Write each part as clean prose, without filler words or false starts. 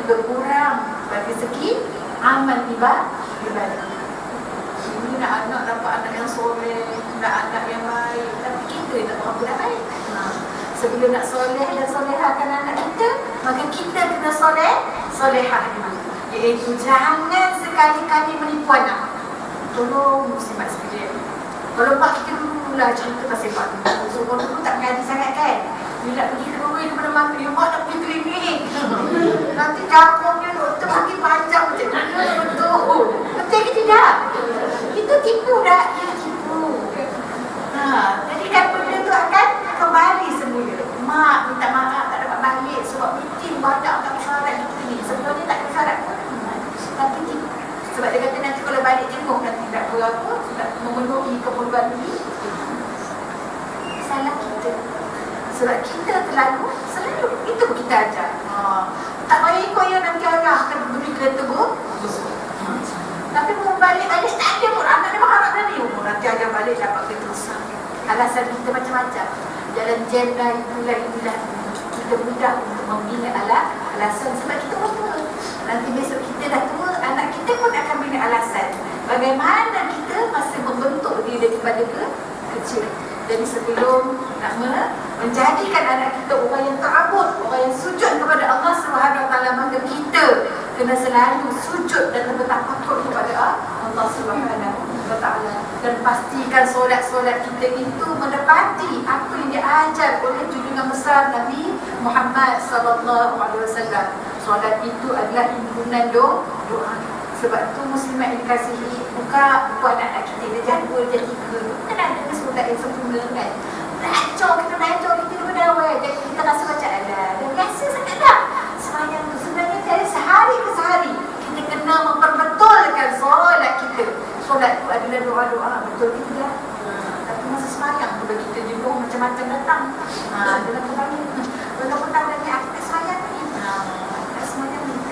juga kurang bagi segi amal ibadah. Ini nak anak dapat anak yang soleh, nak anak yang baik, tapi kita tak berapa dah baik. Sebelum nak soleh dan solehahkan anak kita, maka kita kena solehah juga. Iaitu jangan sekali-kali menipu anak. Tolong muslimat sekalian. Kalau pak kita dulu lah cerita pasal pak dulu. So kalau dulu tak mengaji sangat kan. Bila pergi ke rumah ke mana-mana, dia mak nak pergi klinik. Nanti cakapnya doktor bagi panjang macam mana betul. Betul ke tidak? Itu tipu dah. Ya tipu. Jadi kan benda tu akan kembali semula. Mak minta maaf tak dapat balik sebab meeting banyak tak bersyarat ni. Sebenarnya tak bersyarat pun. Tapi tipu. Sebab dia kata nanti kalau balik jenguk nanti tak berapa, tak memenuhi keperluan ni. Salah kita. Sebab kita selalu itu pun kita ajar. Tak payah ikut yang nanti anak akan beri kereta go. Tapi mau balik tak ada pun. Anak dia berharap tadi. Nanti ajar balik dapat kereta besar. Alasan kita macam-macam. Jalan jam lah, itulah. Kita mudah untuk membina alasan sebab kita orang tua. Nanti besok kita dah tua, anak kita pun akan bina alasan. Bagaimana kita masih membentuk dia daripada kecil. Jadi sebelum nak menjadikan anak kita orang yang ta'abud, orang yang sujud kepada Allah SWT, maka kita kena selalu sujud dan bertakabur kepada Allah SWT. Dan pastikan solat-solat kita itu mendapati apa yang diajar oleh junjungan besar Nabi Muhammad SAW. Solat itu adalah himpunan doa. Sebab tu muslimat yang dikasihi, buka buat anak kita dia jaga, dia tiga. Kan ada solat yang sempurna kan. Kita belajar, kita berdawai. Jadi kita rasa macam ada. Dan biasa sangat dah. Semayang tu sebenarnya dari sehari ke sehari kita kena memperbetulkan solat kita. Solat tu adalah doa-doa. Betul ke tidak? Tapi masa semayang tu kita jenuh macam-macam datang. Dalam kebanyakan. Walaupun tak berani aku tak semayang ni.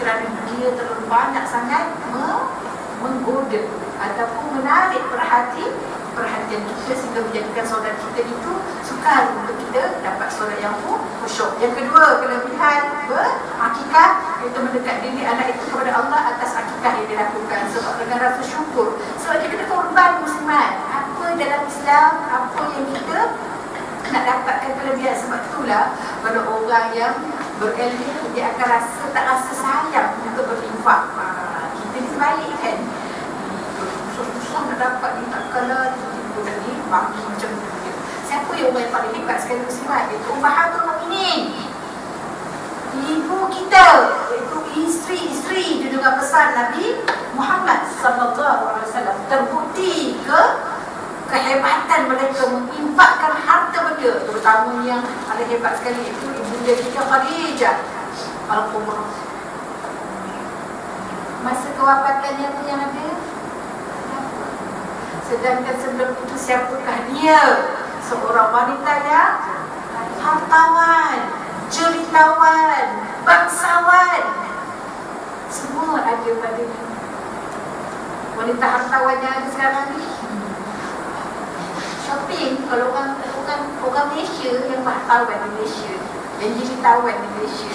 Kerana dia terlalu banyak sangat menggoda ataupun menarik perhatian kita sehingga menjadikan solat kita itu sukar untuk kita dapat solat yang khusyuk. Yang kedua, kelebihan berakikah, iaitu mendekat diri anak itu kepada Allah atas akikah yang dilakukan sebab dengan rasa syukur. Sebab dia kena korban muslimat. Apa dalam Islam, apa yang kita nak dapatkan kelebihan. Sebab itulah pada orang yang berilmu, dia akan tak rasa sayang untuk berinfak. Kita ni sebalik kan, susah nak dapat ni, takkanlah tiba-tiba ni bagi macam tu. Siapa yang orang yang paling hebat sekali muslimat? Iaitu Ummahatul Mukminin, ibu kita, iaitu isteri junjungan besar Nabi Muhammad SAW. Terbukti kehebatan mereka menginfakkan harta benda, terutama yang paling hebat sekali itu ibunda kita Khadijah Al-Kubra. Masa kewafatannya tu yang ada, sedangkan sebelum itu siapakah dia? Seorang wanita yang hartawan, jeritawan, bangsawan, semua ada pada dia. Wanita hartawan yang ada sekarang ni shopping. Kalau orang Malaysia yang hartawan di Malaysia, yang jeritawan di Malaysia,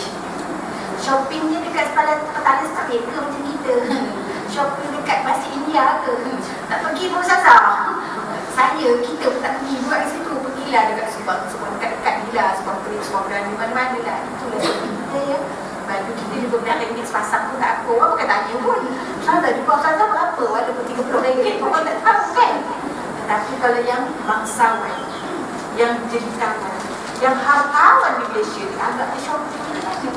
shoppingnya dekat petala street ke macam kita? Shopping dekat Masjid India ke? Tak pergi pun Ustazah. Kita pun tak pergi buat kat situ. Pergilah dekat Subang dekat-dekat Gila, Subang Perip, Subang Berani, mana-mana lah. Itulah shopping kita ya. Baju kita RM15 sepasang pun tak apa. Orang bukan tanya pun, Ustazah jumpa Ustazah berapa? Walaupun RM30 pun tak tahu kan. Tapi kalau yang bangsawan, yang jeritawan, yang hartawan di Malaysia ni, agaknya shopping ni ada.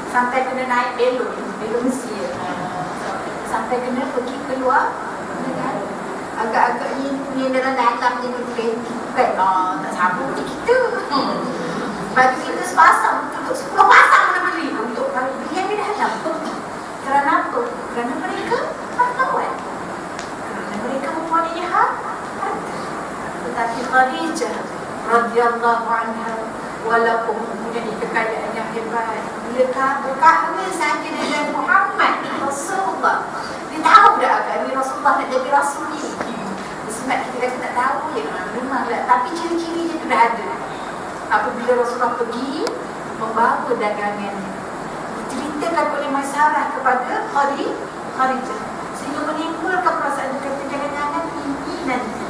Sampai kena naik belon Mesir, sampai kena pergi keluar negara. Agak-agaknya punya dalam je ni kan, tak sama macam kita. Baju kita sepasang, untuk 10 pasang boleh beli untuk beli yang di dalam. Kerana apa? Kerana mereka hartawan, kerana mereka mempunyai harta. Tetapi Khadijah radhiyallahu anha walaupun mempunyai kekayaan yang hebat, bila berkahwin saja dengan Muhammad Rasulullah, dia tahu dah agama Rasulullah nak jadi Rasul ni. Sebab kita dah tak tahu ya, memanglah. Tapi ciri-cirinya tu dah ada. Apabila Rasulullah pergi membawa dagangannya. Diceritakan oleh Maisarah kepada Kharijah, sehingga menimbulkan perasaan kata jangan-jangan ini nanti.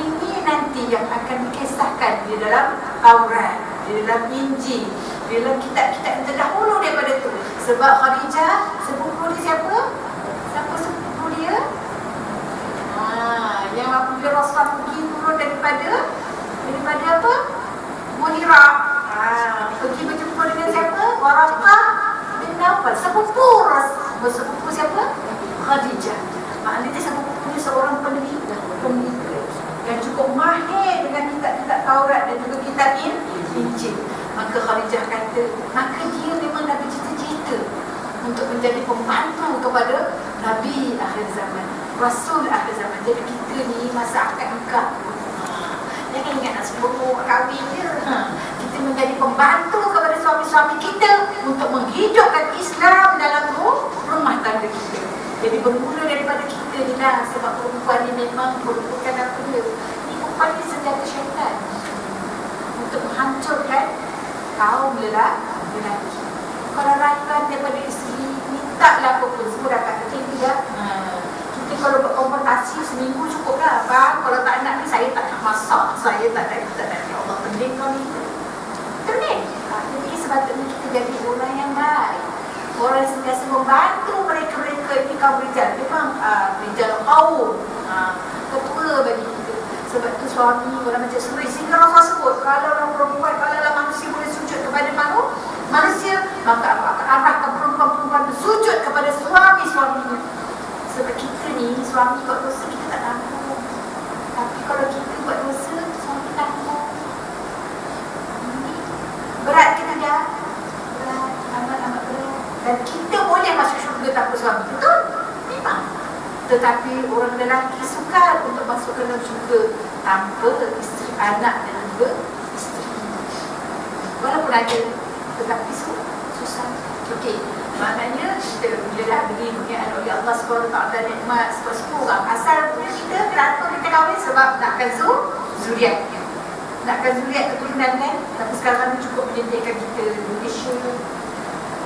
Ini nanti yang akan dikisahkan di dalam Taurat, di dalam Injil, di dalam kitab-kitab yang terdahulu daripada itu. Sebab Kharijah, sepupu dia siapa? Siapa sepupu dia? Yang apabila Rasulullah pergi turun daripada apa? Muhirah. Pergi berjumpa dengan siapa? Waraqah bin Nawfal. Sepupu Rasulullah. Sepupu siapa? Khadijah. Maknanya sepupu dia seorang peneliti yang cukup mahir dengan kitab-kitab Taurat dan juga kitab Injil. Maka Khadijah kata, maka dia memang dah bercita-cita untuk menjadi pembantu kepada Nabi akhir zaman, Rasul akhir zaman. Jadi kita ni masa akad nikah, jangan ingat nak sebut kahwin je. Kita menjadi pembantu kepada suami-suami kita untuk menghidupkan Islam dalam rumah tangga kita. Jadi bermula daripada kita ni lah. Sebab perempuan ni memang merupakan apa dia? Ini perempuan ni senjata syaitan untuk menghancurkan kaum lelaki. Kalau raikan daripada isteri, minta lah apa pun, semua dapat. Betul tidak? Kita kalau berkonfrontasi seminggu cukup lah. Abang, kalau tak nak ni, saya tak nak masak, saya tak nak. Ya Allah, pening kau ni. Pening. Jadi sebabnya kita jadi orang yang baik, orang yang sentiasa membantu mereka-mereka ini kaum rijal. Memang rijal kaum ketua bagi kita. Sebab tu suami orang macam suri. Sehingga Rasulullah sebut, kalau orang perempuan, kalau manusia boleh sujud kepada manusia, maka akan arahkan perempuan-perempuan bersujud kepada suami-suaminya. Sebab kita ni, suami buat dosa kita tak tanggung. Tapi kalau kita buat dosa, suami tanggung. Berat ke tidak? Berat, amat-amat berat. Dan kita boleh masuk syurga tanpa suami. Betul? Memang. Tetapi orang lelaki sukar untuk masuk ke dalam syurga tanpa isteri, anak dan juga isteri. Walaupun ada, tetapi susah. Okey, maknanya kita bila dah beri dunia oleh Allah SWT nikmat sepuluh orang. Asal punya kita kenapa kita kahwin? Sebab nakkan zuriat. Nakkan zuriat keturunan kan. Tapi sekarang ni cukup menyediakan kita di Malaysia.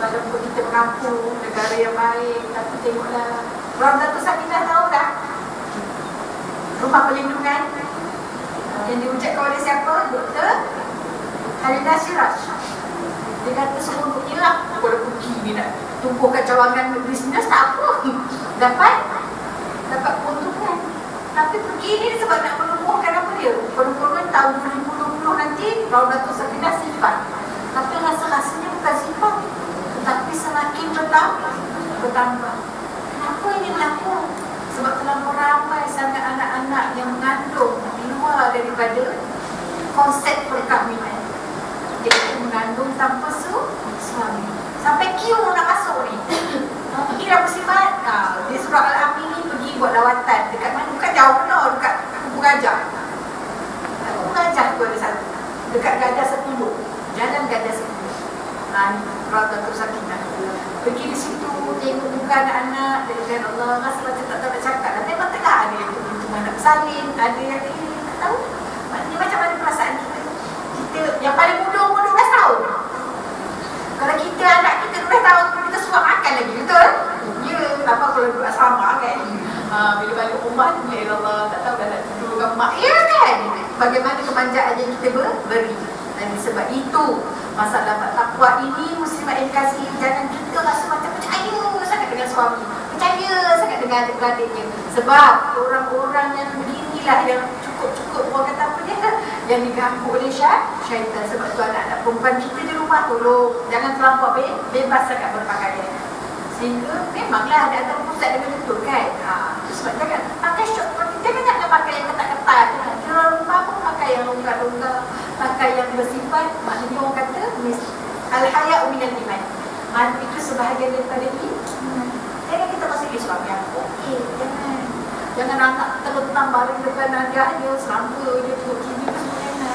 Walaupun kita mengampung negara yang baik, tapi tengoklah Rawdatul Sakinah tahu dah? Rumah perlindungan yang diucapkan oleh siapa? Dr. Halidah Siraj. Dia kata seronoknya lah kalau pergi ni nak tumpuhkan cawangan bisnes, tak apa. Dapat keuntungan. Tapi pergi ni sebab nak menumbuhkan apa dia? Perempuan tahun 2020 nanti Rawdatul Sakinah sifat. Tapi rasa-rasanya bukan sifat, tetapi semakin bertambah. Kenapa ini berlaku? Sebab terlalu ramai sangat anak-anak yang mengandung di luar daripada konsep perkahwinan. Dia mengandung tanpa suami. Sampai Q nak masuk ni. Pergi dah bersifat. Dia surah Al-Amin ni pergi buat lawatan. Dekat mana? Bukan jauh benar. Dekat Kubu Gajah. Kubu Gajah tu ada satu. Dekat Gajah 10. Jalan Gajah 10. Ni Rawdatul Sakinah. Pergi di situ, tengok muka anak-anak. Dan Allah rasa macam tak tahu nak cakap. Dan memang tengah ada yang cuma nak bersalin. Ada yang ini, tak tahu. Maknanya macam mana perasaan kita. Yang paling muda umur 12 tahun. Kalau kita anak kita 12 tahun kita suap makan lagi, betul? Ya, apa kalau duduk asrama kan? Bila balik rumah tu, ya Allah, tak tahu dah nak tidur ke mak. Ya kan? Bagaimana kemanjaan yang kita beri. Dan sebab itu, masalah takwa ini muslimat yang dikasihi, jangan kita rasa macam percaya sangat dengan suami, percaya sangat dengan adik-beradiknya. Sebab orang-orang yang beginilah yang cukup-cukup orang kata apa dia, yang diganggu oleh syaitan. Sebab tu anak-anak perempuan kita di rumah tolong jangan terlampau bebas sangat berpakaian. Sehingga memanglah ada antara pusat dengan betul kan. Sebab jangan pakai short, jangan pakai yang ketat-ketat. Di rumah pun pakai yang longgar-longgar, pakai yang bersifat. Maknanya orang kata al-haya'u minal iman. Itu sebahagian daripada iman. Jangan kita masih Islam yang okey, jangan anak terlentang baring depan ayah dia, selamba dia tengok TV kesemuanya.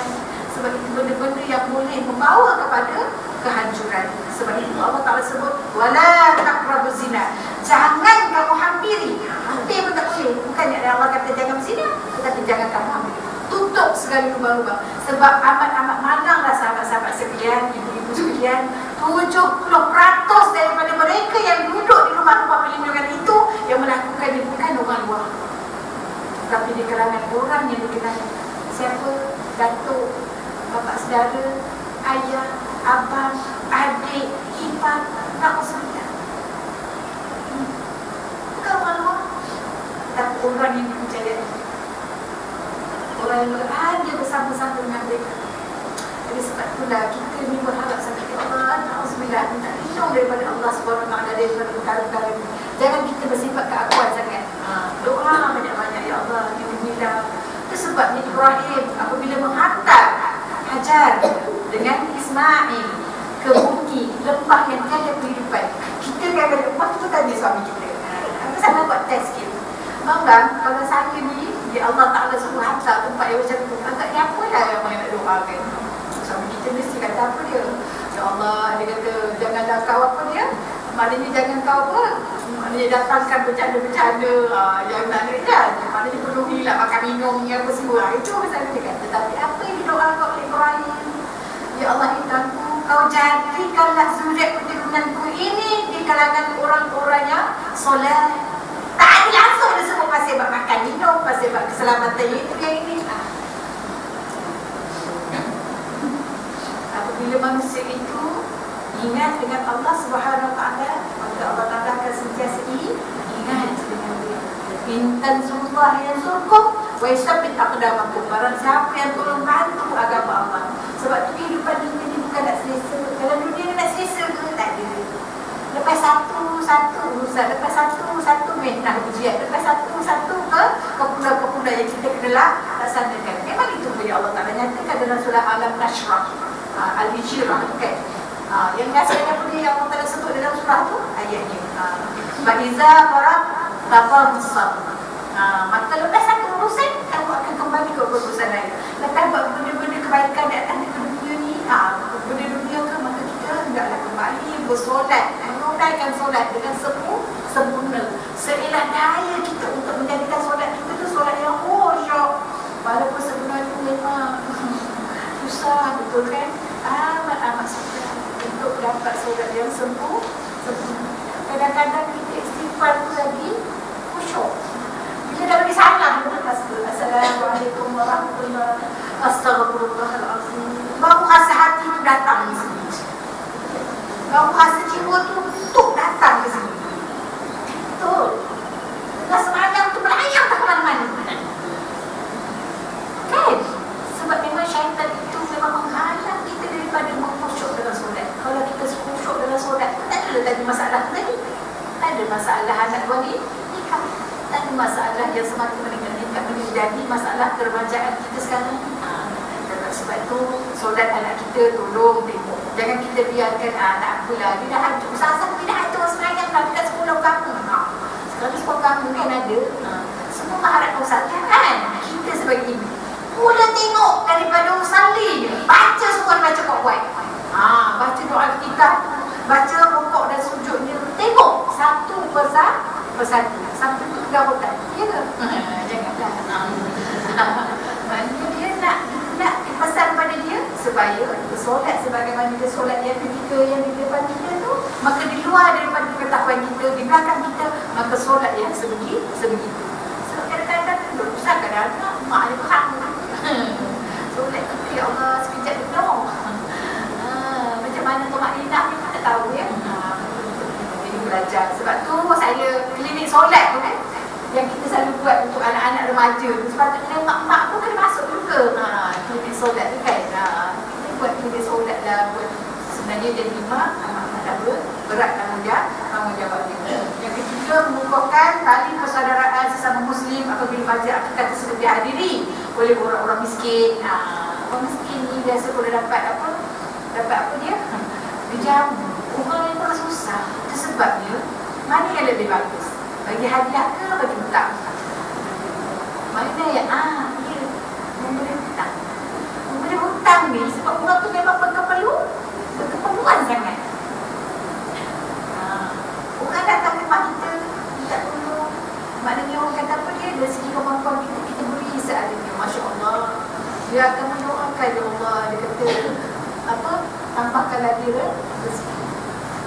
Sebab itu benda-benda yang boleh membawa kepada kehancuran. Sebab itu Allah Ta'ala sebut wala taqrabuz zina. Jangan kamu hampiri. Hampir pun tak boleh. Bukannya Allah kata jangan berzina, tetapi jangan kamu hampiri. tutup segala lubang-lubang. Sebab amat-amat malanglah sahabat-sahabat sekalian, ibu-ibu sekalian, 70% daripada mereka yang duduk di rumah-rumah perlindungan itu yang melakukannya bukan orang luar, tapi di kalangan orang yang dikenal. Siapa? Datuk, bapa saudara, ayah, abang, adik, ipar, na'udzubillah. Bukan orang luar, tapi orang yang dipercayai, orang yang berada bersama-sama dengan mereka. Jadi sebab itulah kita ni berharap sangat, ya Allah, na'udzubillah, minta lindung daripada Allah SWT daripada perkara-perkara ini. Jangan kita bersifat keakuan sangat. Doa banyak-banyak, ya Allah, alhamdulillah. Itu sebabnya Ibrahim apabila menghantar Hajar dengan Ismail ke bumi lembah yang tiada kehidupan, kita kadang-kadang waktu tu tanya suami kita, aku sama buat test sikit, bang, kalau saya ni ya Allah Ta'ala suruh hantar tempat yang macam tu, agaknya apa lah yang mana nak doakan? Suami kita mesti kata apa dia? Ya Allah, dia kata janganlah kau apa dia, maknanya jangan kau apa, maknanya datangkan bercanda-bercanda yang tak ada kan, maknanya penuhilah makan minum ni apa semua. Itu pasal dia kata, tapi apa yang didoakan oleh Ibrahim? Ya Allah, Tuhanku, kau jadikanlah zuriat keturunanku ini di kalangan orang-orang yang solat. Tak ada langsung dia sebut pasal buat makan minum, pasal buat keselamatan itu yang ini. Apabila manusia itu ingat dengan Allah Subhanahu Wa Taala, maka Allah Taala akan sentiasa ingat dengan dia. Intan surullah yang surkum wa yusabit aqdamakum. Barang siapa yang tolong bantu agama Allah. Sebab tu kehidupan dunia ni bukan nak selesa. Dalam dunia ni nak selesa ke? Tak ada. Lepas satu urusan, lepas satu menah ujian, lepas satu ke kepula-kepula yang kita kena laksanakan. Memang itu punya Allah Taala nyatakan dalam surah Alam Nashrah, Al-Hijrah, kan? Yang biasanya punya yang Allah Taala sebut dalam surah tu ayat ni. Fa'iza faraq tafansab. Maka lepas satu urusan, kamu akan kembali ke urusan lain. Lepas buat benda-benda kebaikan datang ke dunia ni, benda dunia ke, maka kita hendaklah kembali bersolat, menunaikan solat dengan sempurna. Seelah daya kita untuk menjadikan solat kita tu solat yang khusyuk. Walaupun sebenarnya memang susah, betul kan? Amat susah untuk dapat solat yang sempurna. Kadang-kadang kita istighfar tu lagi khusyuk. Bila dah bagi salam, Assalamualaikum warahmatullahi wabarakatuh, Astaghfirullahaladzim, baru rasa hati tu datang di sini, baru rasa jiwa tu untuk datang ke sini. Betul. Dengan semayang tu melayang tak ke mana-mana, kan? Sebab memang syaitan itu memang menghalang kita daripada mengkhusyuk dalam solat. Kalau kita khusyuk dalam solat, tak ada tadi masalah tu tadi. Tak ada masalah anak dua ni nikah, tak ada masalah yang semakin meningkat menjadi masalah kerajaan kita sekarang. Sebab tu solat anak kita tolong tengok, jangan kita biarkan nak apalah dia dah hancur. Usah-usah dia dah hancur semayang dah dekat sekolah kamu. Sekarang sekolah kamu kan ada, semua mengharapkan ustaz, kan? Kita sebagai ibu mula tengok daripada usalli, baca semua baca kuat-kuat. Baca doa kita, baca rukuk dan sujudnya, tengok satu persatu, satu kegabutan. Ya ke? Janganlah. Maknanya dia nak pesan pada dia supaya bersolat sebagaimana dia solat yang ketika yang di depan kita tu, maka di luar daripada pengetahuan kita, di belakang kita, maka solat yang sebegitu. Sebab kadang-kadang berusaha kadang-kadang mak dia perang. Solat kita, ya Allah, sekejap dulu. Macam mana tu mak Lina ni tak tahu ya. Jadi belajar. Sebab tu saya klinik solat tu kan, yang kita selalu buat untuk anak-anak remaja tu, sepatutnya mak-mak pun kena masuk juga klinik solat tu kan. Kita buat klinik solat lah, buat sebenarnya jadi imam, mak-mak dah berat tanggungjawab kita. Yang ketiga, mengukuhkan tali persaudaraan sesama muslim apabila majlis akikah tersebut dihadiri oleh orang-orang miskin. Orang miskin ni biasa boleh dapat apa dia? Dijamu. Orang yang paling susah. Itu sebabnya, mana yang lebih bagus? Bagi hadiah ke bagi hutang? Mana yang memberi hutang. Memberi hutang ni sebab orang tu memang berkeperluan sangat. Orang datang ke rumah kita minta tolong, maknanya orang kata apa dia, dari segi kemampuan kita beri seadanya. Masya Allah, dia rezeki.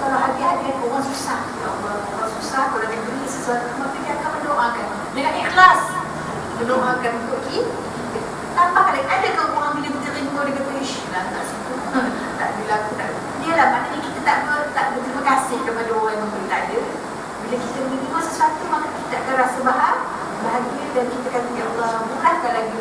Kalau hadiah-hadiah orang susah, ya Allah, orang susah kalau dia beri sesuatu, maka dia akan mendoakan dengan ikhlas, mendoakan untuk kita. Tanpa ada ke orang bila terima dia kata, ish, tak situ, tak dilaku, tak. Dia lah, maknanya kita tak berterima kasih kepada orang yang memberi, tak ada. Bila kita menerima sesuatu, maka kita akan rasa bahagia dan kita kata, ya Allah, murahkan lagi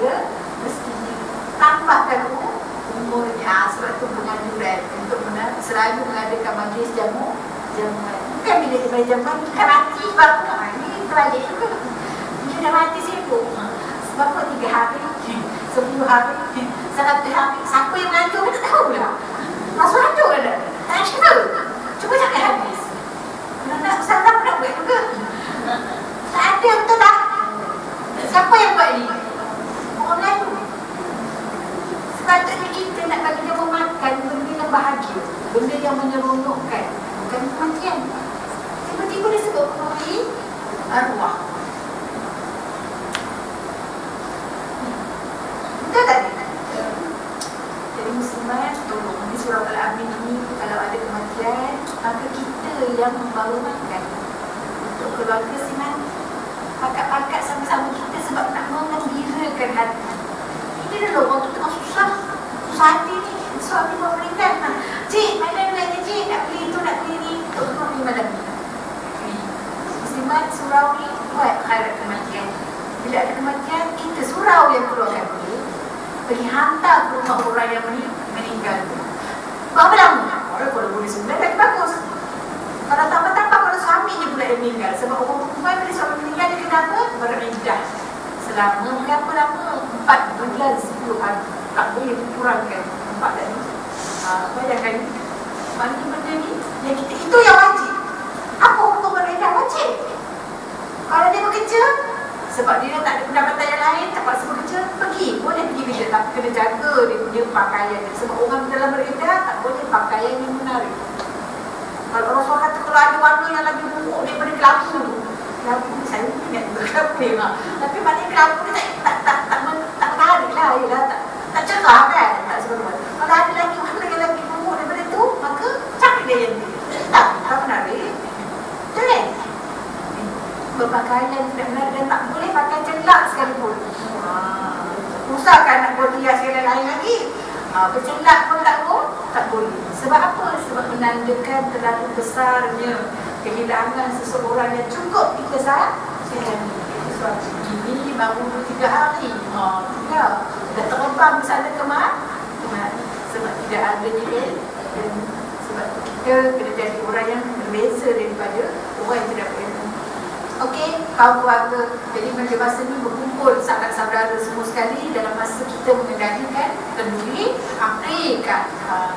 rezekinya, tambahkan umurnya. Sebab tu penganjuran untuk selalu mengadakan majlis jamuan. Bukan bila dia balik jamuan, bukan mati baru. Ini terbalik juga. Dia dah mati sibuk. Sebab apa 3 hari, 10 hari, 100 hari. Siapa yang mengajuk, kita tahu lah. Masuk ajuk ada. Tak ada. Cuba cakap habis. Nak Ustazah pun nak buat juga. Tak ada, betul tak? Siapa yang buat ni? Orang lain. Sepatutnya kita nak bagi dia memakan benda yang bahagia, benda yang menyeronokkan, bukan kematian. Tiba-tiba dia sebut memberi arwah. Betul tak? Jadi muslimat, tolong di surah Al-Amin ini, kalau ada kematian, maka kita yang membawa makan untuk keluarga si mati. Pakat-pakat sama-sama kita sebab nak mengembirakan hati. Ini dah orang tu tengah susah hati ni. Suami mau berikan, cik, mana nak cik, nak beli tu, nak beli ni, untuk beli malam ni. Muslimat surau ni buat khairat kematian. Bila ada kematian, kita surau yang keluarkan dia, pergi hantar ke rumah orang yang meninggal tu. Berapa lama? Orang kalau boleh sebulan lagi bagus. Kalau tambah-tambah kalau suami je pula yang meninggal. Sebab orang perempuan bila suami meninggal dia kena apa? Beriddah. Selama berapa lama? 4 bulan 10 hari. Tak boleh dikurangkan 4 dan ni. Bayangkan ni. Mana benda ni yang kita, itu yang wajib. Apa hukum beriddah wajib? Kalau dia bekerja, sebab dia tak ada pendapatan yang lain, terpaksa bekerja, pergi. Boleh pergi kerja, tapi kena jaga dia punya pakaian. Sebab orang dalam beriddah tak boleh pakaian yang menarik. Kalau Rasulullah kata kalau ada warna yang lebih buruk daripada kelabu tu, kelabu ni saya ingat kelabu memang. Tapi maknanya kelabu ni tak menarik lah, ialah tak cerah kan, tak sebenarnya. Kalau ada lagi warna yang lebih buruk daripada tu, maka cari dia yang tak menarik. Betul kan? Berpakaian tidak menarik dan tak boleh pakai celak sekalipun. Usahakan nak buat hias yang lain lagi. Bercelak pun tak boleh. Sebab apa? Sebab menandakan terlalu besarnya kehilangan seseorang yang cukup kita sayang. Sebab ini baru 3 hari. Dah terbang ke sana kemari. Sebab tidak adanya dia. Dan sebab kita kena jadi orang yang berbeza daripada orang yang tidak berilmu. Okey, kaum keluarga. Jadi pada masa ni berkumpul saudara-saudara semua sekali dalam masa kita mengendalikan kenduri akikah.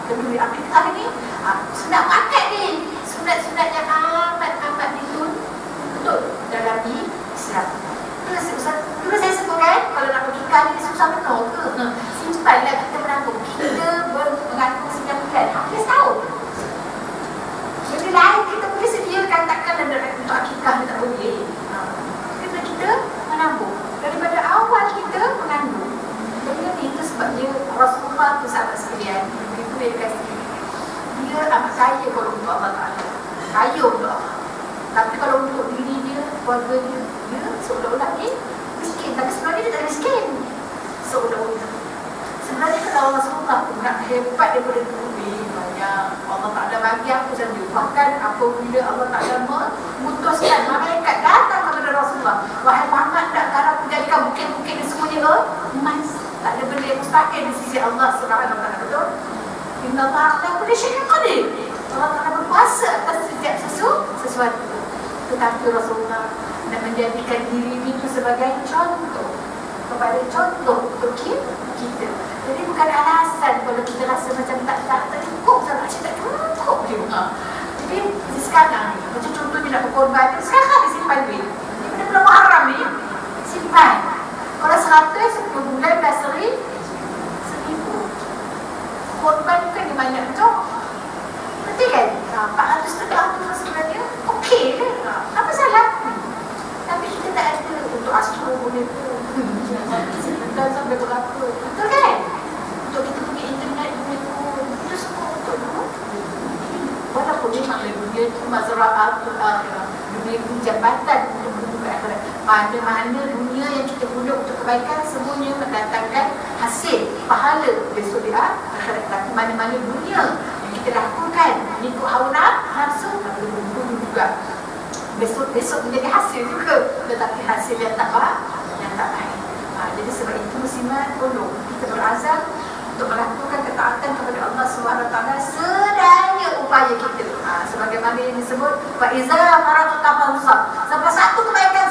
Kenduri akikah ni sunat akad ni. Sunat-sunat yang amat dituntut dalam Islam. Dulu saya sebutkan kalau nak akikah ni susah betul ke? Simpanlah kita menanggung. Kita mengaku 9 bulan, hampir setahun. Benda lain kita boleh sediakan, takkan ada untuk akikah dia tak boleh. Kena kita menambung. Daripada awal kita mengandung. Benda ni itu sebabnya Rasulullah tu sahabat sekalian, begitu dia kasih. Dia amat kaya kalau untuk Allah Ta'ala. Kaya untuk Allah. Tapi kalau untuk diri dia, keluarga dia seolah-olah ni miskin. Tapi sebenarnya dia tak miskin. Seolah-olah. Sebenarnya kalau Rasulullah tu nak hebat daripada dunia banyak, Allah Ta'ala bagi apa saja. Bahkan apabila Allah Ta'ala memutuskan malaikat datang kepada Rasulullah, wahai Muhammad, nak kalau menjadikan bukit-bukit ni semuanya emas. Tak ada benda yang mustahil di sisi Allah Subhanahu Wa Ta'ala. Betul? Inna Allah ala kulli syai'in qadir. Allah Ta'ala berkuasa atas setiap sesuatu. Tetapi Rasulullah nak menjadikan diri itu sebagai contoh untuk kita. Jadi bukan alasan kalau kita rasa macam tak cukup sangat, tak cukup juga. Jadi sekarang ni, macam contohnya nak berkorban, sekarang dia simpan duit. Ini benda-benda haram ni, simpan. Kalau 100, 10 bulan dah 1,000. Korban bukan dia banyak betul. Betul kan? 400 tu sebenarnya okey je. Apa salah? Tapi kita tak ada untuk astro boleh pun. Sebentar sampai berapa. Betul kan? Untuk kita pergi internet boleh pun. Itu semua untuk dulu. memanglah dunia itu mazra'atul akhirah, dunia itu jabatan untuk menuju ke akhirat. Mana-mana dunia yang kita guna untuk kebaikan, semuanya mendatangkan hasil pahala besok di akhirat. Tapi mana-mana dunia yang kita lakukan mengikut hawa nafsu, maka dulu juga besok menjadi hasil juga, tetapi hasil yang tak baik. Jadi sebab itu muslimat, tolong kita berazam untuk melakukan ketaatan kepada Allah SWT sedaya upaya kita. Sebagaimana yang disebut wa iza faragta fansab. Sampai satu kebaikan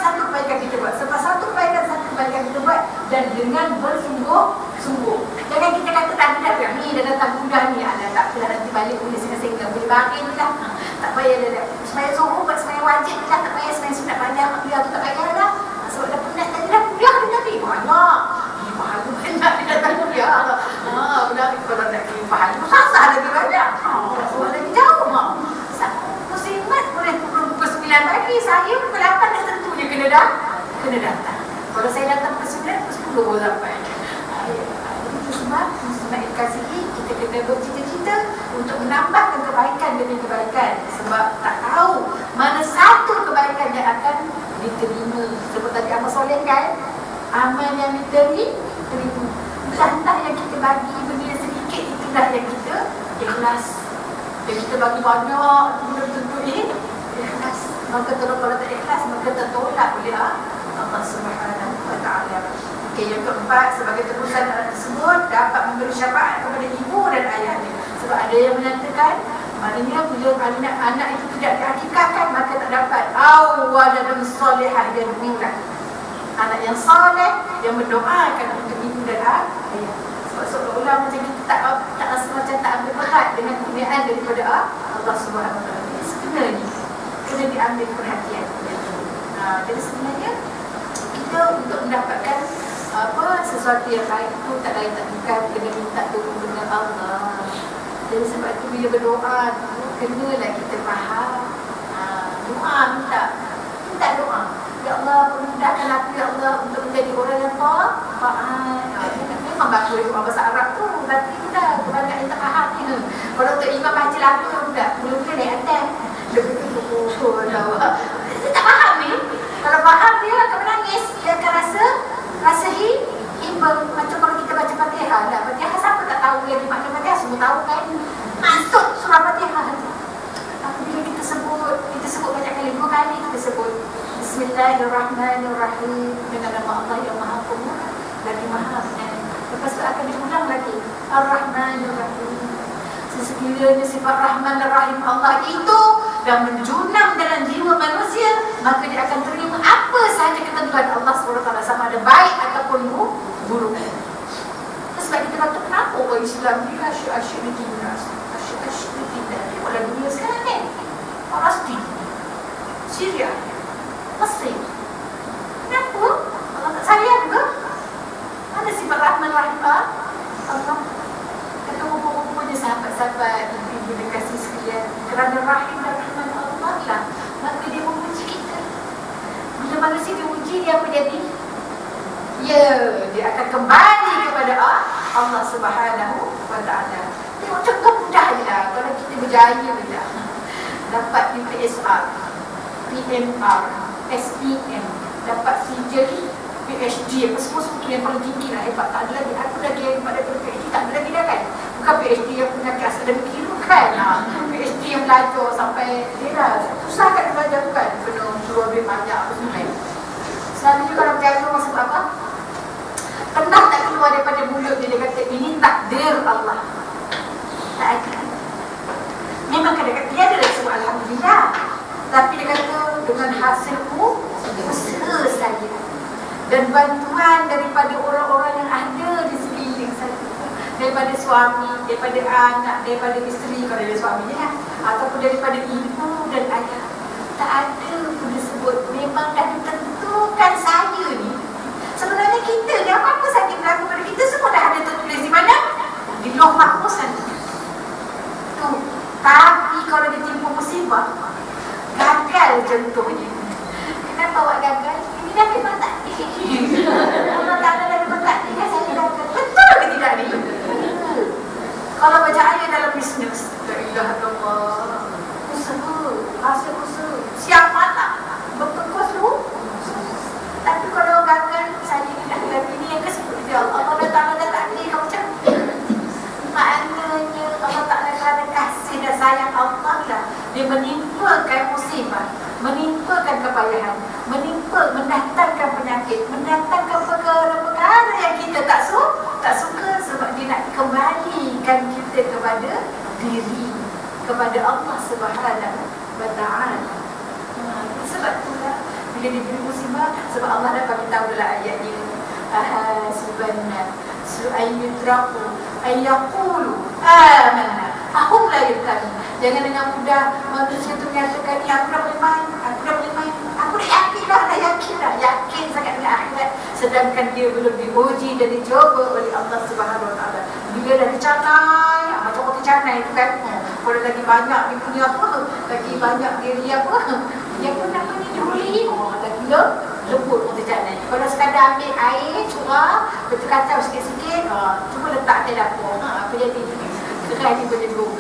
kita buat. Sampai satu kebaikan kita buat, dan dengan bersungguh-sungguh. Jangan kita kata tak ada ni dah datang mudah ni, ada tak apalah nanti balik boleh sehingga boleh bagi ni lah. Tak payah dah. Semaya zuhur, semaya wajib ni lah, tak payah semaya sunat panjang kuliah tu tak payah dah. Sebab dah penat tadi dah kuliah dah tadi. Banyak. Pahala banyak dia datang kuliah. Benar kalau nak kira pahala susah lagi banyak. Sebab lagi jauh. Muslimat boleh pukul 9 pagi, saya pukul 8 dah tentunya kena datang. Kalau saya datang pukul 9, pukul 10 baru sampai. Itu sebab muslimat dikasihi, kita kena bercita-cita untuk menambahkan kebaikan demi kebaikan. Sebab tak tahu mana satu kebaikan yang akan diterima. Seperti tadi amal soleh kan, amal yang diterima. Entah yang kita bagi benda sedikit, itulah yang kita ikhlas. Yang kita bagi banyak, belum tentu ikhlas. Maka kalau tak ikhlas, maka tertolak oleh Allah Subhanahu wa ta'ala. Okey, yang keempat, sebagai terusan tersebut, dapat memberi syafaat kepada ibu dan ayahnya. Sebab ada yang menyatakan, maknanya bila anak itu tidak dihakikatkan, maka tak dapat awalan salihah dan mudah. Anak yang soleh, yang mendoakan untuk ibu dan ayah. Sebab seolah-olah macam kita tak rasa macam tak ambil berat dengan kurniaan daripada Allah Subhanahu wa ta'ala. Sebenarnya kena diambil perhatian. Jadi sebenarnya kita untuk mendapatkan sesuatu yang baik itu tak lain tak bukan kena minta tolong dengan Allah. Jadi sebab itu bila berdoa tu kenalah kita faham. Doa minta doa. Ya Allah, permudahkan aku ya Allah untuk menjadi orang yang taat. Memang bagus doa bahasa Arab tu, berarti dah kebanyakan yang tak faham ni. Kalau untuk imam baca lagu dah mula-mula naik atas. Dia tak faham ni. Kalau faham dia akan menangis, dia akan rasa himbang. Macam kalau kita baca Fatihah lah. Fatihah siapa tak tahu lagi makna Fatihah, semua tahu kan. Masuk surah Fatihah. Tapi bila kita sebut banyak kali, 2 kali kita sebut Bismillahirrahmanirrahim, dengan nama Allah yang Maha Pemurah lagi Maha Penyayang. Lepas tu akan diulang lagi Ar-Rahmanirrahim. Sekiranya sifat Rahman dan Rahim Allah itu dan menjunam dalam jiwa manusia, maka dia akan terima apa sahaja ketentuan Allah SWT, sama ada baik ataupun buruk. Sebab kita kata kenapa orang Islam ni asyik ni timnas, asyik ni tidak pada dunia sekarang kan. Palestin, Syria, Mesir. Kenapa? Allah tak sayang ke? Mana sifat Rahman Rahim Allah? Kata rupa-rupanya sahabat-sahabat ibu dan kasih sekalian, kerana Rahim dan Rahman Allah lah, maka dia memuji kita. Bila manusia diuji, dia apa jadi? Dia akan kembali kepada Allah Subhanahu wa ta'ala. Tengok contoh mudah je lah. Kalau kita berjaya je dapat UPSR, PMR, SPM, dapat CJ, PhD, apa semua tu yang paling tinggi lah, hebat. Tak ada lagi, aku lagi yang hebat daripada PhD, tak ada lagi dah kan. Bukan PhD yang punya kelas dan kira kan, PhD yang belajar sampai dia dah susah kan dia belajar tu kan, penuh suruh duit banyak apa semua kan. Selalunya kalau berjaya orang sebab apa? Pernah tak keluar daripada mulut dia kata ini takdir Allah? Tak ada. Memang kadang-kadang dia ada lagi sebab Alhamdulillah, tapi dia kata dengan hasilku usaha saya dan bantuan daripada orang-orang yang ada di sekeliling saya, daripada suami, daripada anak, daripada isteri kalau dia suaminya kan, ataupun daripada ibu dan ayah. Tak ada pun disebut. Memang dah ditentukan saya ni. Sebenarnya kita ni apa-apa saja berlaku pada kita semua dah ada tertulis di mana? Di Lauh Mahfuz sana. Tu. Tapi kalau dia timpa musibah, gagal contohnya. Kenapa awak gagal? Ini dah memang takdir. Allah Ta'ala dah memang takdir kan saya gagal. Betul ke tidak ni? Kalau berjaya dalam bisnes, la ilaha illallah, usaha rasa usaha, siap malam, bertekos dulu. Tapi kalau gagal, saya ini yang kesempatan dia. Allah Ta'ala takdir kamu macam maknanya Allah Ta'ala kerana kasih dan sayang Allah lah, dia menimpakan musibah, menimpakan kepayahan, mendatangkan penyakit, mendatangkan perkara-perkara yang kita tak suka sebab dia nak kembalikan kita kepada diri, kepada Allah Subhanahu wa Ta'ala. Sebab itulah bila diberi musibah, sebab Allah dah bagi tahu dalam ayat ni, ahasibanna su'ayyutraku ayyaqulu amanna ahum la yuftanun. Jangan dengan mudah manusia tu menyatakan, ni aku dah boleh main, aku dah yakin sangat dengan akhirat, sedangkan dia belum diuji dan dicoba oleh Allah Subhanahu wa Ta'ala. Bila dah dicanai, macam orang tercanai tu kan, kalau lagi banyak dia punya apa, lagi banyak dia apa, dia pun namanya juli, lagi lembut orang tercanai. Kalau sekadar ambil air, curah, betul kacau sikit-sikit, cuma letak atas dapur, apa jadi? Kerai dia berjenggung.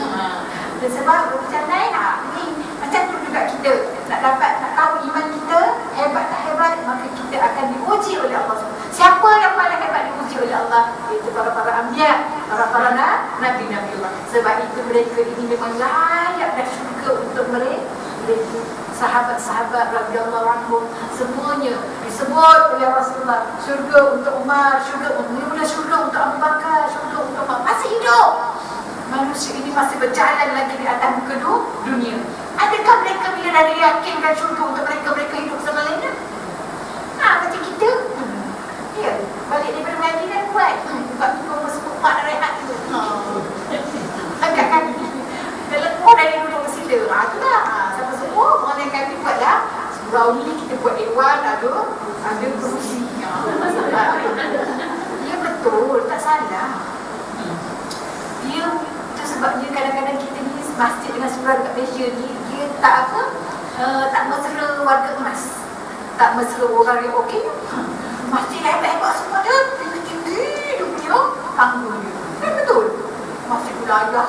Dan sebab bercanai, ni macam tu juga kita nak tahu iman kita hebat tak hebat, maka kita akan diuji oleh Allah. Siapa yang paling hebat diuji oleh Allah? Iaitu para anbiya, para nabi-nabi Allah. Sebab itu mereka ini memang layak dan syurga untuk mereka. Sahabat-sahabat radhiyallahu anhum semuanya disebut oleh Rasulullah, syurga untuk Umar, syurga untuk Abu Bakar, syurga untuk Umar. Masih hidup. Manusia ini masih berjalan lagi di atas muka dunia. Adakah mereka bila dah diyakinkan syurga untuk mereka hidup selamanya? Macam kita. Ya, balik daripada Madinah dan buat buka pintu masuk mak dan rehat tu. Angkat kaki. Lepas dari duduk bersila. Itulah. Siapa semua orang yang kami buatlah. Surau ni kita buat dewan, ada kerusi. Ya betul, tak salah. Dia itu sebabnya kadang-kadang kita ni masjid dengan surau dekat Malaysia ni, dia tak tak mesra warga emas, tak mesra orang yang okey. Masjid hebat-hebat semua dia tinggi-tinggi dia punya tangga dia. Betul. Masjid wilayah,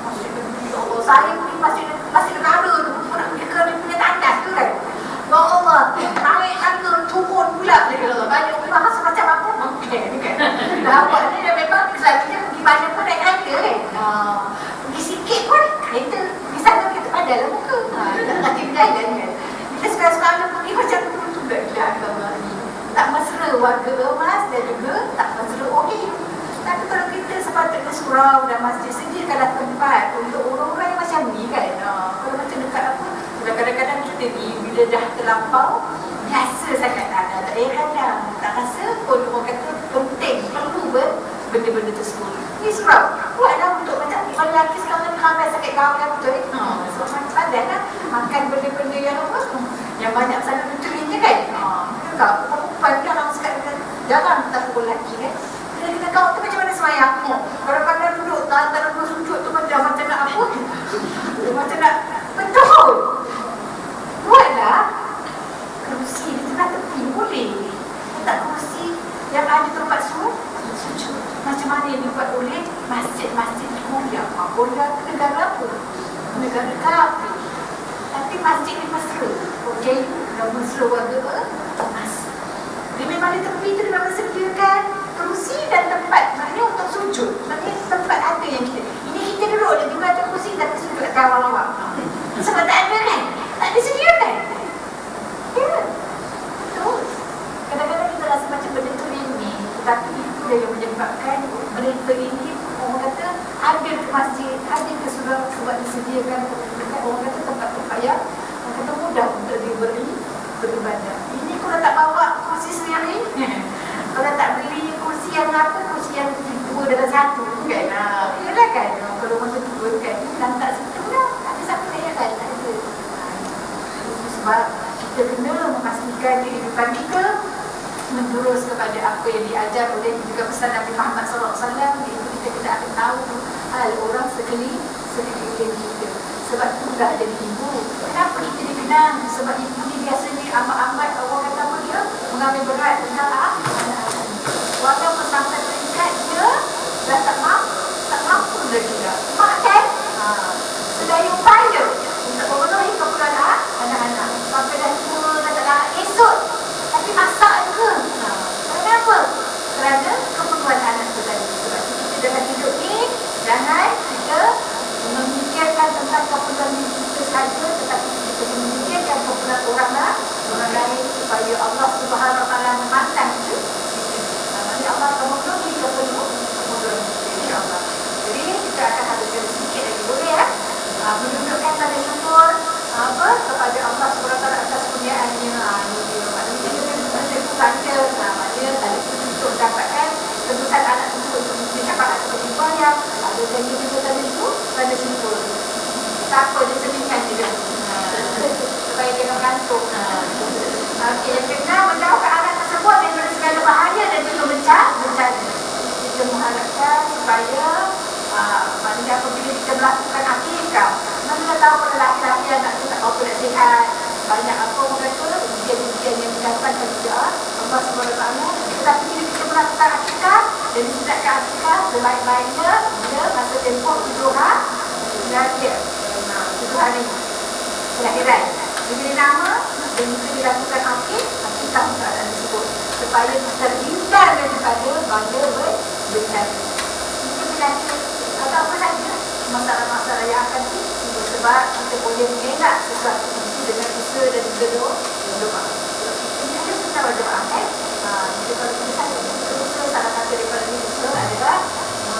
masjid negeri, Allah. Saya pergi masjid negara tu pun nak pergi ke dia punya tandas tu kan. Ya Allah, naik tangga turun pula dia kata. Banyak orang bahasa macam apa? Okey kan. Dapat ni dia memang selalunya pergi mana pun naik kereta kan. Pergi sikit pun kereta. Di sana kita padahlah muka. Tak nanti berjalan kan. Kita sekarang-sekarang pergi macam tu juga agama ni. Tak mesra warga emas dan juga tak mesra okey. Tapi kalau kita sepatutnya surau dan masjid sediakanlah tempat untuk orang-orang yang macam ni kan. Kalau macam dekat apa, kadang-kadang kita ni bila dah terlampau biasa sangat, tak heran dah. Tak rasa pun orang kata penting, perlu benda-benda tersebut. Ni surau buatlah untuk macam orang lelaki sekarang ni ramai sakit kawan betul. So macam padan lah makan benda-benda yang apa, yang banyak sangat nutriennya kan. Tak, perempuan kan sekarang jarang tak pukul lelaki kan. Bila kita kau tu macam mana semayang? Kalau pandang duduk antara dua sujud tu macam nak apa? Macam nak betul. Buatlah kerusi di tengah tepi boleh. Letak kerusi yang ada tempat sujud. Macam mana yang dibuat oleh masjid-masjid di Korea. Korea tu negara apa? Negara kafir. Tapi masjid ni mesra. Okey, dah mesra warga emas. Dia memang di tepi tu dia memang sediakan kerusi dan tempat, maknanya untuk sujud. Maknanya tempat ada yang ini kita duduk dia juga ada kerusi tapi sujud kat awal-awal. Sebab tak ada kan? Tak disediakan. Ya. Betul. Kadang-kadang kita rasa macam benda tu ini, tetapi itu yang menyebabkan mereka ini, orang kata ada ke masjid, ada ke surau sebab disediakan orang kata tempat-tempat yang orang kata mudah untuk beribadah. Ini kalau tak bawa kursi sendiri, kalau tak beli kursi yang apa, kursi yang dua dalam satu kan. Yalah kan, kalau masa dua kan, lantak situ dah, ada satu yang kan, tak ada. Sebab kita kena memastikan kehidupan kita menjurus kepada apa yang diajar oleh juga pesan Nabi Muhammad SAW. Iaitu kita kena akan tahu hal orang sekeliling kita. Sebab itu dah jadi ibu. Kenapa kita dikenal? Sebab ibu ni biasanya amat-amat orang kata apa dia mengambil berat tentang anak-anak. Walaupun sampai peringkat dia dah tak mampu lagi dah. Mak kan? Sedaya upaya untuk memenuhi keperluan bukan keperluan diri kita saja, tetapi kita memikirkan keperluan orang lain supaya Allah Subhanahu Wa Taala memandang kita. Maksudnya Allah akan memenuhi keperluan Allah. Jadi kita akan habiskan sedikit lagi, boleh ya? Menunjukkan tanda syukur kepada Allah Subhanahu Wa Taala atas kurniaannya. Maknanya kita tanda, maknanya tanda untuk dapatkan tebusan anak tersebut untuk mesti syafaat seperti banyak. Ada janji juga tadi itu tanda syukur. Tak apa, dia selingan je supaya dia mengantuk. Okey, yang kena menjauhkan anak tersebut daripada segala bahaya dan juga bencana. Kita mengharapkan supaya maknanya apabila kita melakukan akikah, mana tahu pada laki-laki anak tu tak apa nak sihat, banyak apa orang kata ujian-ujian yang mendatangkan juga Allah SWT. Tetapi bila kita melakukan akikah dan disedapkan akikah sebaik-baiknya bila masa tempoh 7 hari 7 hari kelahiran diberi nama dan juga dilakukan akikah untuk anak tersebut supaya terhindar daripada bangga bencana. Mungkin penyakit atau apa saja masalah-masalah yang akan timbul sebab kita boleh mengelak sesuatu itu dengan usaha dan juga doa. Ini ada secara doa kan. Jadi kalau kita sadar usaha, salah satu daripada usaha adalah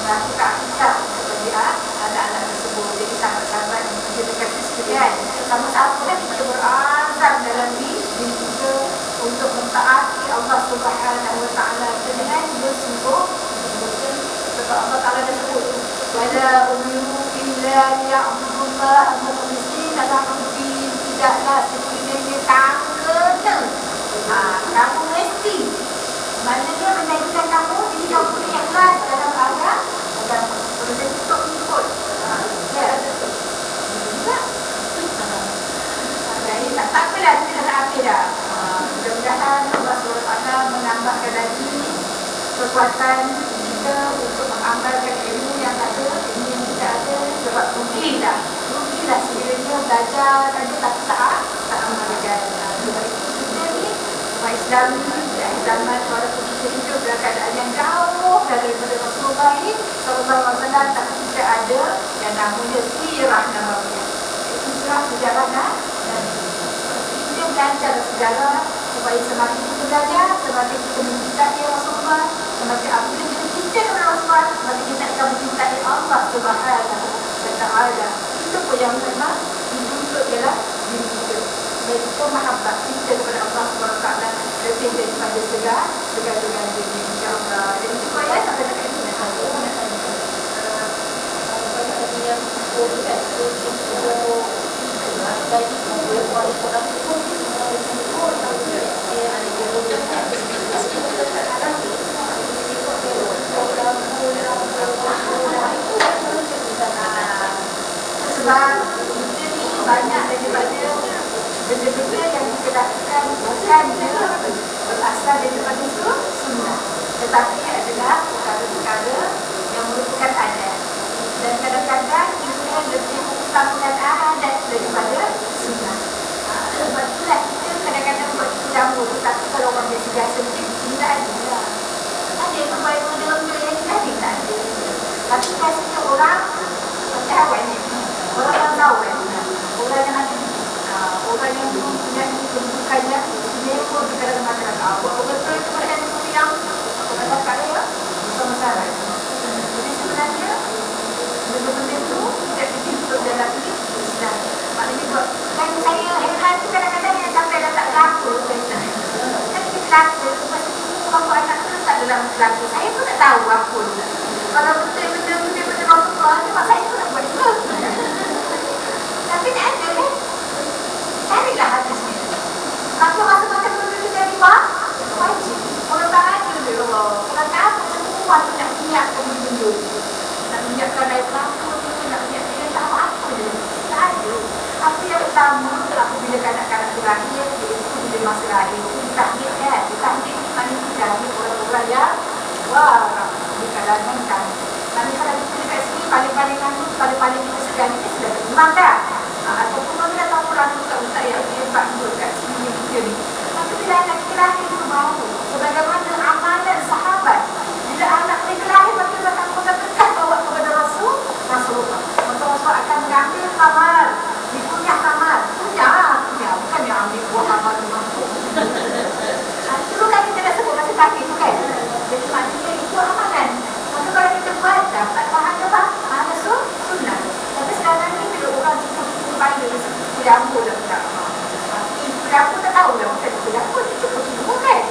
melakukan akikah kepada anak-anak tersebut. Jadi sahabat-sahabat yang kita kata sekalian, sama-sama kita berazam dalam diri kita untuk mentaati Allah Subhanahu Wa Taala dengan bersungguh-sungguh. Sebab Allah Taala dah sebut, wala umiru illa liya'budullaha mukhlishina lahu-d-din. Tidaklah sekiranya kamu mesti, maknanya menjadikan kamu diri kamu ikhlas dalam agama. Kalau saya tutup ikut ya jadi tak apalah, kita dah habis dah. Mudah-mudahan Allah SWT menambahkan lagi kekuatan kita untuk mengamalkan ilmu yang ada, ilmu yang tidak ada. Sebab rugilah sekiranya belajar saja tapi tak amalkan. Sebab itu kita ni umat Islam ni zaman walaupun kita hidup dalam keadaan yang jauh daripada Rasulullah SAW, tapi kita ada yang namanya sirah nabawiyah. Itu sejarah kita belajar sejarah supaya semakin kita belajar, semakin kita mencintai Rasulullah, semakin apabila kita cinta kepada Rasulullah, semakin kita akan mencintai Allah Subhanahu Wa Taala. Itu pun yang memang dituntut dalam diri kita. Iaitu mahabbah cinta kepada Allah Subhanahu Wa Taala lebih daripada segala-galanya, insya-Allah. Dan itu pun ya sampai dekat sini. Yang sebab kita ni banyak daripada benda-benda yang kita lakukan bukan berasal daripada sunnah, tetapi adalah perkara-perkara yang merupakan adat. Dan kadang-kadang kita lebih mengutamakan adat daripada sunnah. Sebab itulah kita kadang-kadang buat jamu, tetapi kalau orang biasa mungkin tidak ada. Ada yang membuat benda-benda yang jadi tak ada. Tapi biasanya orang macam awal ni, orang yang tahu orang yang ada, orang yang mempunyai kedudukan yang istimewa di dalam masyarakat. Betul itu mereka yang orang kaya bukan masalah. Jadi sebenarnya benda-benda itu tidak dituntut dalam Islam. Maknanya buat dan saya heran tu kadang-kadang yang sampai dah tak laku kan kita laku pasal bapa anak tu tak dalam laku. Saya pun tak tahu apa kalau betul benda-benda Rasulullah ni saya pun nak buat juga. Tapi tak ada kan, carilah hadisnya. Kalau masa-masa benda tu jadi wajib orang tak ada dia Allah. Orang tak apa semua tu nak menyiapkan benda-benda, nak menyiapkan air kelapa, nak menyiapkan tak apa je. Tak ada. Apa yang utama apabila kanak-kanak tu lahir, iaitu bila masa lahir tu ditahdir kan. Ditahdir maknanya ditahdir orang-orang yang warah di kalangan kami. Tapi kalau kita dekat sini paling-paling nanggung, paling-paling kita segan ni sudah berimam dah. Ataupun kami dah tahu orang ustaz-ustaz yang hebat duduk kat sini kita ni. Tapi bila anak kita lahir tu baru, sebagaimana amalan sahabat, bila anak mereka lahir, maka mereka akan berkah bawa kepada Rasulullah. Maka Rasul akan mengambil amalan dapur lah pula. Ibu dapur tak tahu lah, bukan ibu dapur, dia cukup semua kan.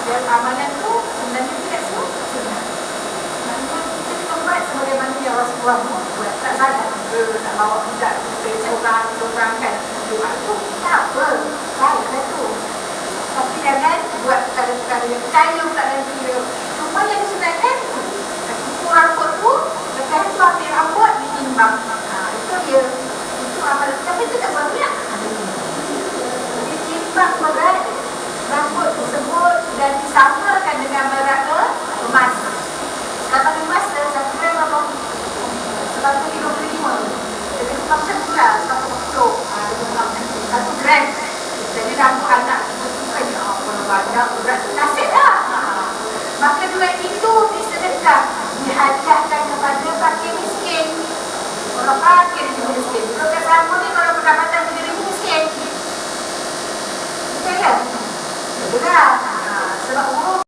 Dan amalan tu sebenarnya tidak semua. Kita tempat sebagaimana yang Rasulullah buat, tak sadar ke nak bawa budak seorang kan. Itu tak apa, baik lah tu. Tapi jangan buat perkara-perkara yang percaya tak ada dia. Cuma yang disunatkan, cukur rambut tu, lepas tu ambil rambut, ditimbang. Itu dia. Itu amalan. Tapi itu tak banyak. Ditimbang berat rambut tersebut dan disamakan dengan berat emas. Kata emas 1 gram apa? 125. Jadi itu macam pula 1 gram. Jadi rambut anak itu bukannya kalau banyak berat nasib lah. Maka duit itu disedekah, dihadiahkan kepada fakir miskin. Kalau fakir itu miskin, kalau kat sama ni kalau pendapatan 3,000 miskin. Betul ya? Betul lah. Sebab